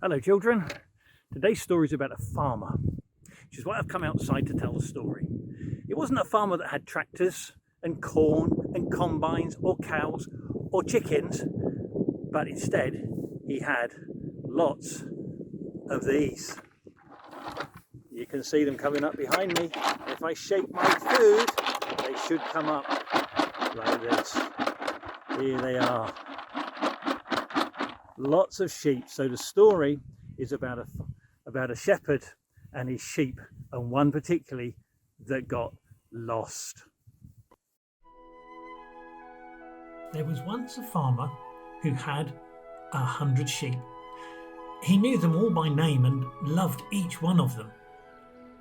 Hello children, today's story is about a farmer, which is why I've come outside to tell the story. It wasn't a farmer that had tractors and corn and combines or cows or chickens, but instead he had lots of these. You can see them coming up behind me. If I shake my food, they should come up like this. Here they are. Lots of sheep. So the story is about a shepherd and his sheep, and one particularly that got lost. There was once a farmer who had 100 sheep. He knew them all by name and loved each one of them.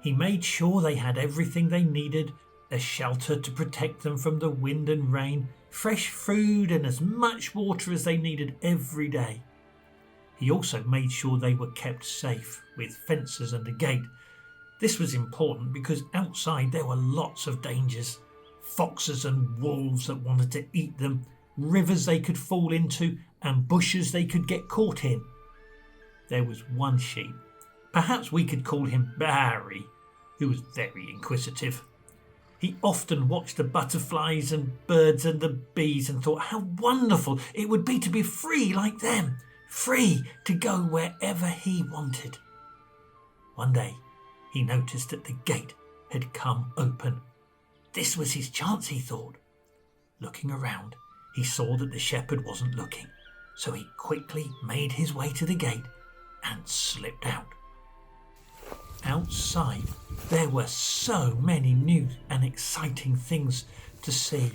He made sure they had everything they needed: a shelter to protect them from the wind and rain, fresh food and as much water as they needed every day. He also made sure they were kept safe with fences and a gate. This was important because outside there were lots of dangers: foxes and wolves that wanted to eat them, rivers they could fall into, and bushes they could get caught in. There was one sheep, perhaps we could call him Baa-rry, who was very inquisitive. He often watched the butterflies and birds and the bees and thought how wonderful it would be to be free like them, free to go wherever he wanted. One day he noticed that the gate had come open. This was his chance, he thought. Looking around, he saw that the shepherd wasn't looking, so he quickly made his way to the gate and slipped out. Outside, there were so many new and exciting things to see.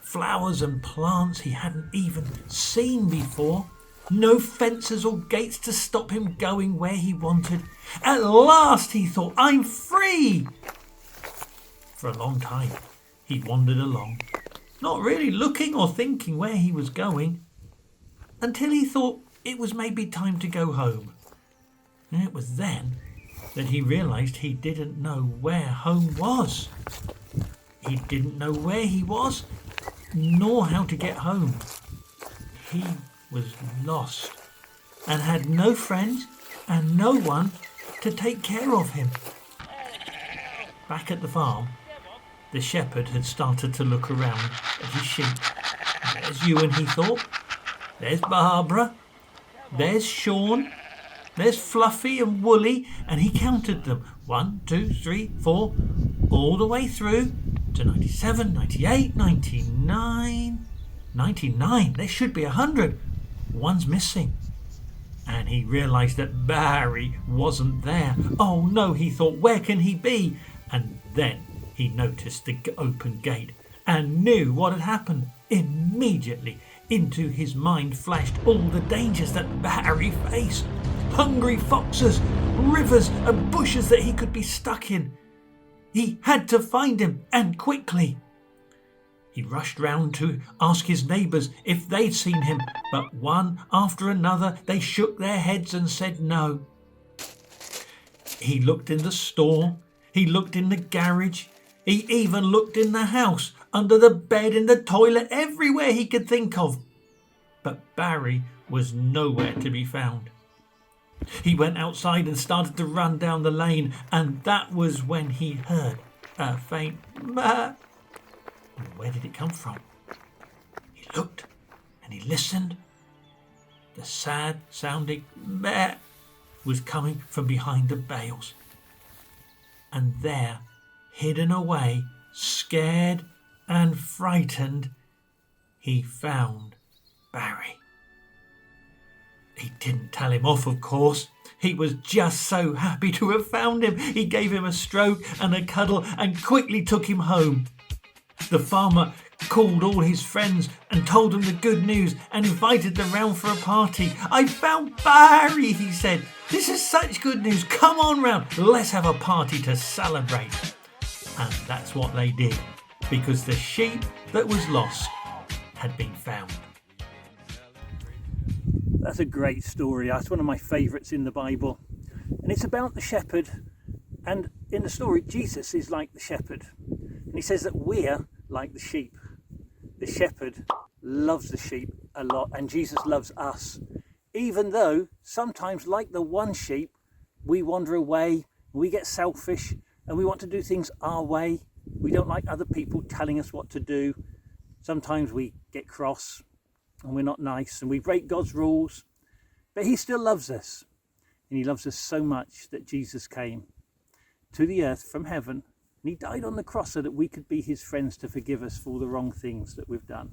Flowers and plants he hadn't even seen before. No fences or gates to stop him going where he wanted. At last, he thought, I'm free! For a long time, he wandered along, not really looking or thinking where he was going, until he thought it was maybe time to go home. And it was then that he realised he didn't know where home was. He didn't know where he was, nor how to get home. He was lost and had no friends and no one to take care of him. Back at the farm, the shepherd had started to look around at his sheep. There's Ewan, he thought. There's Barbara. There's Sean. There's Fluffy and Woolly, and he counted them. 1, 2, 3, 4, all the way through to 97, 98, 99. 99, there should be 100. One's missing. And he realised that Baa-rry wasn't there. Oh no, he thought, where can he be? And then he noticed the open gate and knew what had happened. Immediately into his mind flashed all the dangers that Baa-rry faced. Hungry foxes, rivers and bushes that he could be stuck in. He had to find him, and quickly. He rushed round to ask his neighbours if they'd seen him, but one after another they shook their heads and said no. He looked in the store, he looked in the garage, he even looked in the house, under the bed, in the toilet, everywhere he could think of. But Baa-rry was nowhere to be found. He went outside and started to run down the lane, and that was when he heard a faint "ma." Where did it come from? He looked and he listened. The sad sounding "meh" was coming from behind the bales. And there, hidden away, scared and frightened, he found Baa-rry. He didn't tell him off, of course. He was just so happy to have found him. He gave him a stroke and a cuddle and quickly took him home. The farmer called all his friends and told them the good news and invited them round for a party. I found Baa-rry, he said. This is such good news. Come on round. Let's have a party to celebrate. And that's what they did, because the sheep that was lost had been found. That's a great story. That's one of my favourites in the Bible. And it's about the shepherd. And in the story, Jesus is like the shepherd. And he says that we're like the sheep. The shepherd loves the sheep a lot, and Jesus loves us. even though sometimes, like the one sheep, we wander away, we get selfish, and we want to do things our way. We don't like other people telling us what to do. Sometimes we get cross and we're not nice and we break God's rules, but he still loves us. And he loves us so much that Jesus came to the earth from heaven, and he died on the cross so that we could be his friends, to forgive us for all the wrong things that we've done.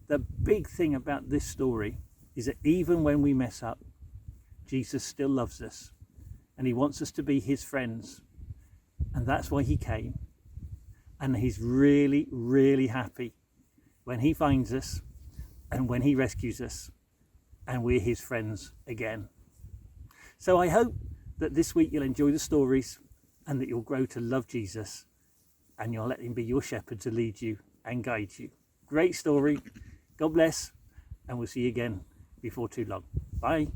The big thing about this story is that even when we mess up, Jesus still loves us and he wants us to be his friends. And that's why he came. And he's really, really happy when he finds us and when he rescues us and we're his friends again. So I hope that this week you'll enjoy the stories and that you'll grow to love Jesus and you'll let him be your shepherd to lead you and guide you. Great story. God bless, and we'll see you again before too long. Bye.